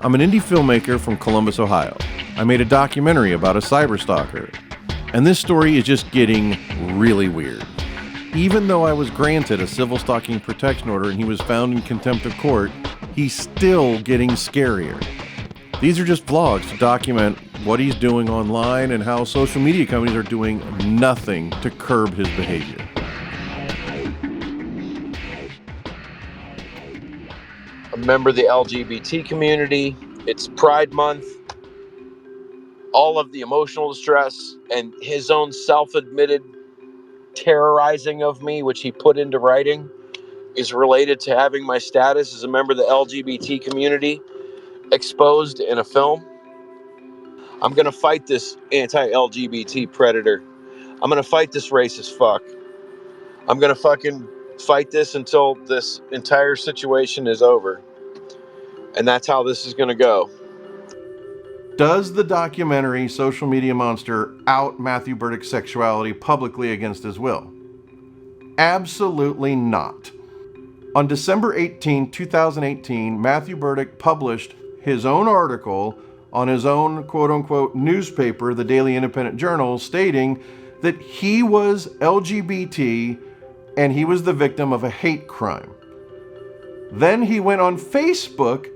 I'm an indie filmmaker from Columbus, Ohio. I made a documentary about a cyberstalker. And this story is just getting really weird. Even though I was granted a Civil Stalking Protection Order and he was found in contempt of court, he's still getting scarier. These are just vlogs to document what he's doing online and how social media companies are doing nothing to curb his behavior. A member of the LGBT community. It's Pride Month. All of the emotional distress and his own self-admitted terrorizing of me, which he put into writing, is related to having my status as a member of the LGBT community exposed in a film. I'm going to fight this anti-LGBT predator. I'm going to fight this racist fuck. I'm going to fucking fight this until this entire situation is over. And that's how this is going to go. Does the documentary Social Media Monster out Matthew Berdyck's sexuality publicly against his will? Absolutely not. On December 18, 2018, Matthew Berdyck published his own article on his own quote-unquote newspaper, the Daily Independent Journal, stating that he was LGBT and he was the victim of a hate crime. Then he went on Facebook,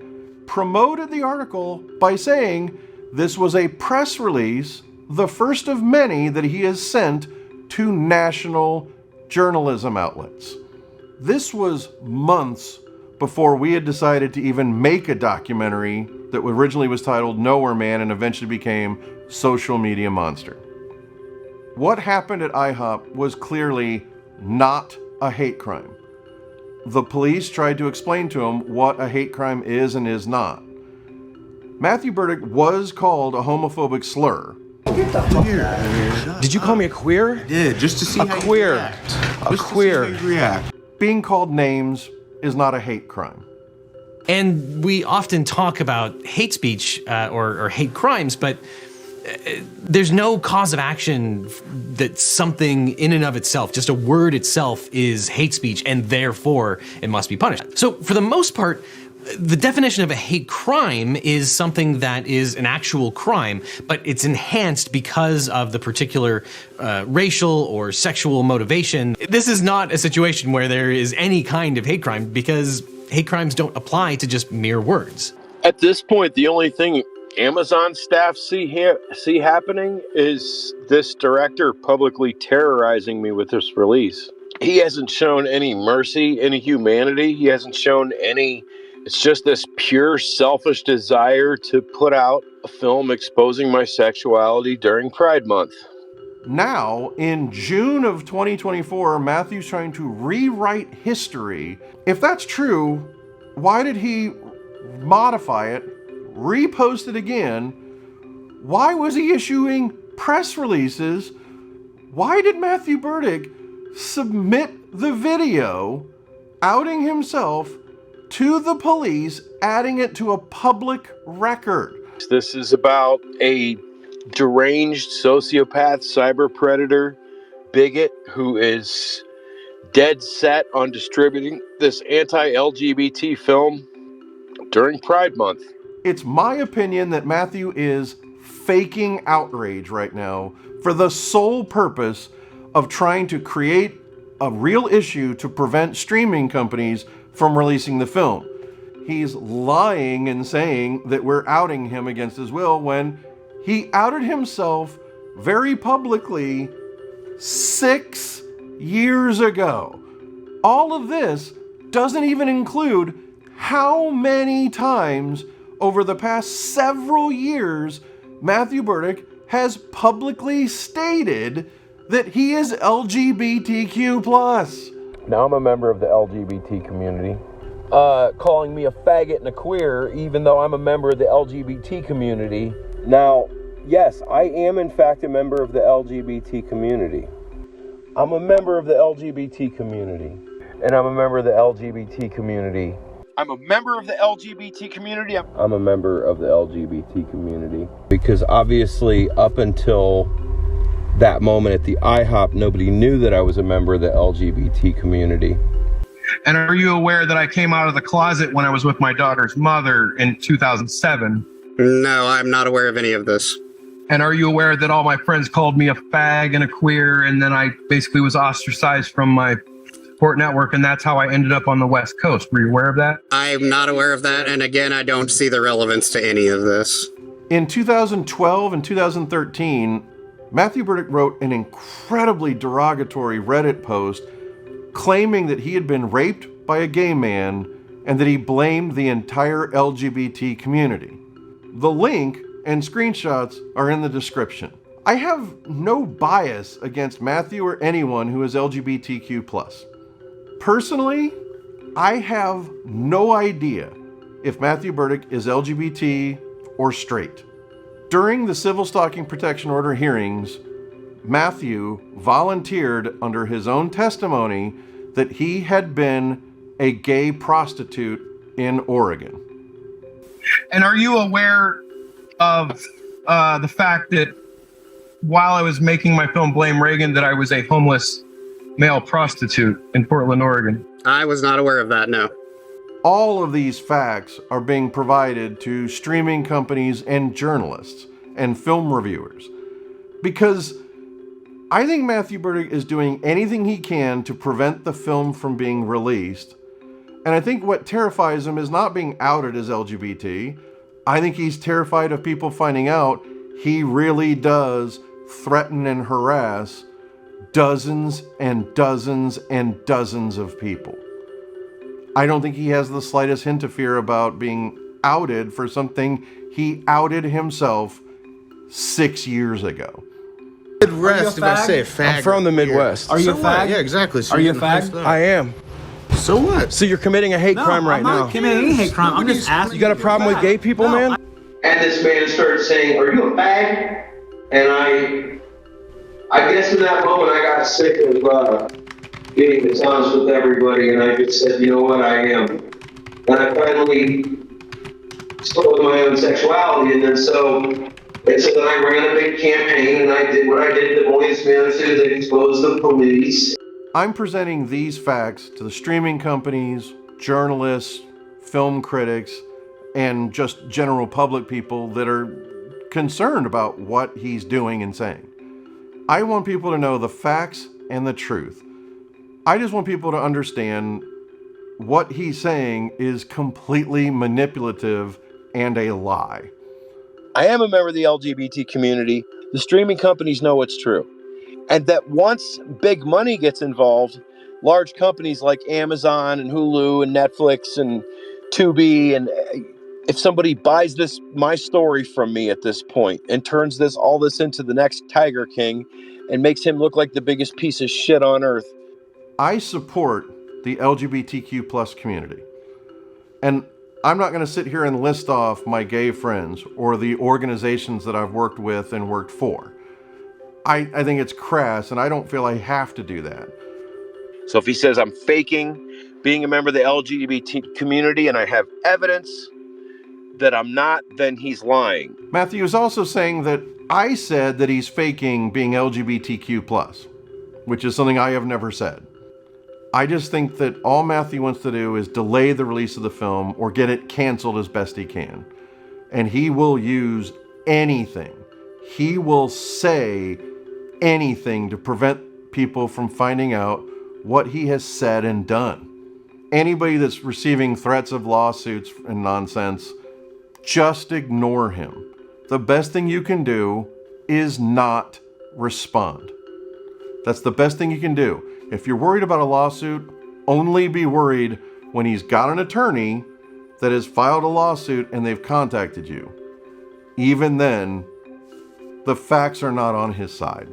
promoted the article by saying this was a press release, the first of many that he has sent to national journalism outlets. This was months before we had decided to even make a documentary that originally was titled Nowhere Man and eventually became Social Media Monster. What happened at IHOP was clearly not a hate crime. The police tried to explain to him what a hate crime is and is not. Matthew Berdyck was called a homophobic slur. Get the fuck out of here. Did you call me a queer? I did, just to see how you react. A queer. Just to see how you react. Being called names is not a hate crime. And we often talk about hate speech or hate crimes, but there's no cause of action that something in and of itself, just a word itself, is hate speech, and therefore it must be punished. So for the most part, the definition of a hate crime is something that is an actual crime, but it's enhanced because of the particular racial or sexual motivation. This is not a situation where there is any kind of hate crime, because hate crimes don't apply to just mere words. At this point, the only thing Amazon staff see happening is this director publicly terrorizing me with this release. He hasn't shown any mercy, any humanity. He hasn't shown any... It's just this pure selfish desire to put out a film exposing my sexuality during Pride Month. Now, in June of 2024, Matthew's trying to rewrite history. If that's true, why did he modify it, repost it again? Why was he issuing press releases? Why did Matthew Berdyck submit the video outing himself to the police, adding it to a public record? This is about a deranged sociopath, cyber predator, bigot who is dead set on distributing this anti-LGBT film during Pride Month. It's my opinion that Matthew is faking outrage right now for the sole purpose of trying to create a real issue to prevent streaming companies from releasing the film. He's lying and saying that we're outing him against his will when he outed himself very publicly 6 years ago. All of this doesn't even include how many times over the past several years Matthew Berdyck has publicly stated that he is LGBTQ+. Now I'm a member of the LGBT community. Calling me a faggot and a queer, even though I'm a member of the LGBT community. Now, yes, I am in fact a member of the LGBT community. I'm a member of the LGBT community. And I'm a member of the LGBT community. I'm a member of the LGBT community. I'm a member of the LGBT community. Because obviously, up until that moment at the IHOP, nobody knew that I was a member of the LGBT community. And are you aware that I came out of the closet when I was with my daughter's mother in 2007? No, I'm not aware of any of this. And are you aware that all my friends called me a fag and a queer, and then I basically was ostracized from my support network, and that's how I ended up on the West Coast? Were you aware of that? I'm not aware of that, and again, I don't see the relevance to any of this. In 2012 and 2013, Matthew Berdyck wrote an incredibly derogatory Reddit post claiming that he had been raped by a gay man and that he blamed the entire LGBT community. The link and screenshots are in the description. I have no bias against Matthew or anyone who is LGBTQ+. Personally, I have no idea if Matthew Berdyck is LGBT or straight. During the Civil Stalking Protection Order hearings, Matthew volunteered under his own testimony that he had been a gay prostitute in Oregon. And are you aware of the fact that while I was making my film Blame Reagan, that I was a homeless male prostitute in Portland, Oregon? I was not aware of that, no. All of these facts are being provided to streaming companies and journalists and film reviewers because I think Matthew Berdyck is doing anything he can to prevent the film from being released. And I think what terrifies him is not being outed as LGBT. I think he's terrified of people finding out he really does threaten and harass dozens and dozens and dozens of people. I don't think he has the slightest hint of fear about being outed for something he outed himself 6 years ago. Midwest, if I say fag. I'm from the Midwest. Are you a fag? Yeah, exactly. So Are you a fag? I am. So what? So you're committing a hate crime right now. I'm not committing any hate crime. I'm just asking. You got a problem with gay people, man? And this man started saying, "Are you a fag?" And I guess in that moment I got sick of being dishonest with everybody, and I just said, "You know what, I am." And I finally spoke with my own sexuality, and then so then I ran a big campaign, and I did what I did to Boys Managers, they exposed the police. I'm presenting these facts to the streaming companies, journalists, film critics, and just general public people that are concerned about what he's doing and saying. I want people to know the facts and the truth. I just want people to understand what he's saying is completely manipulative and a lie. I am a member of the LGBT community. The streaming companies know it's true. And that once big money gets involved, large companies like Amazon and Hulu and Netflix and Tubi, and if somebody buys my story from me at this point and turns all this into the next Tiger King and makes him look like the biggest piece of shit on earth. I support the LGBTQ+ community. And I'm not going to sit here and list off my gay friends or the organizations that I've worked with and worked for. I think it's crass, and I don't feel I have to do that. So if he says I'm faking being a member of the LGBT community and I have evidence that I'm not, then he's lying. Matthew is also saying that I said that he's faking being LGBTQ+, which is something I have never said. I just think that all Matthew wants to do is delay the release of the film or get it canceled as best he can. And he will use anything. He will say anything to prevent people from finding out what he has said and done. Anybody that's receiving threats of lawsuits and nonsense, just ignore him. The best thing you can do is not respond. That's the best thing you can do. If you're worried about a lawsuit, only be worried when he's got an attorney that has filed a lawsuit and they've contacted you. Even then, the facts are not on his side.